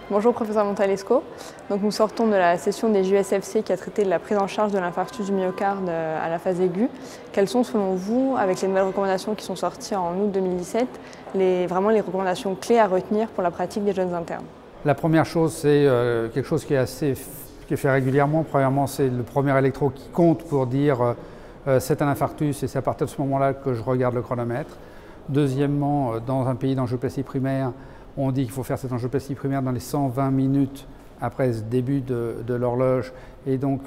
Bonjour professeur Montalesco. Donc nous sortons de la session des JUSFC qui a traité de la prise en charge de l'infarctus du myocarde à la phase aiguë. Quelles sont selon vous, avec les nouvelles recommandations qui sont sorties en août 2017, vraiment les recommandations clés à retenir pour la pratique des jeunes internes? La première chose, c'est quelque chose qui est fait régulièrement. Premièrement, c'est le premier électro qui compte pour dire c'est un infarctus et c'est à partir de ce moment-là que je regarde le chronomètre. Deuxièmement, dans un pays d'angioplastie primaire, on dit qu'il faut faire cette angioplastie primaire dans les 120 minutes après ce début de l'horloge. Et donc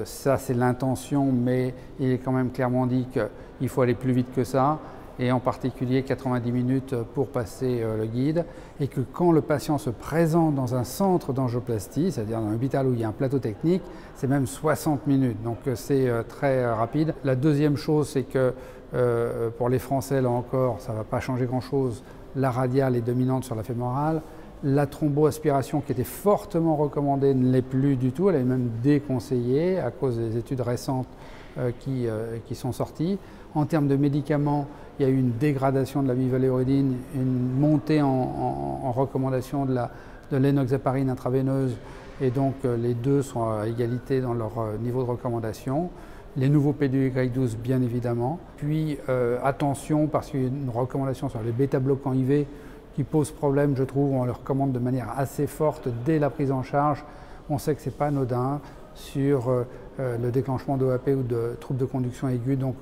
ça, c'est l'intention, mais il est quand même clairement dit qu'il faut aller plus vite que ça, et en particulier 90 minutes pour passer le guide, et que quand le patient se présente dans un centre d'angioplastie, c'est-à-dire dans un hôpital où il y a un plateau technique, c'est même 60 minutes, donc c'est très rapide. La deuxième chose, c'est que pour les Français, là encore, ça ne va pas changer grand-chose, la radiale est dominante sur la fémorale. La thromboaspiration qui était fortement recommandée ne l'est plus du tout, elle est même déconseillée à cause des études récentes qui sont sorties. En termes de médicaments, il y a eu une dégradation de la bivaleuridine, une montée en recommandation de l'enoxaparine intraveineuse, et donc les deux sont à égalité dans leur niveau de recommandation. Les nouveaux P2Y12 bien évidemment. Puis attention, parce qu'il y a une recommandation sur les bêta-bloquants IV qui pose problème, je trouve. On le recommande de manière assez forte dès la prise en charge. On sait que ce n'est pas anodin sur le déclenchement d'OAP ou de troubles de conduction aiguë. Donc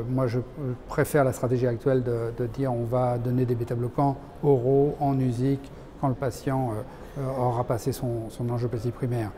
moi je préfère la stratégie actuelle de dire on va donner des bêta-bloquants oraux en usique quand le patient aura passé son angioplastie primaire.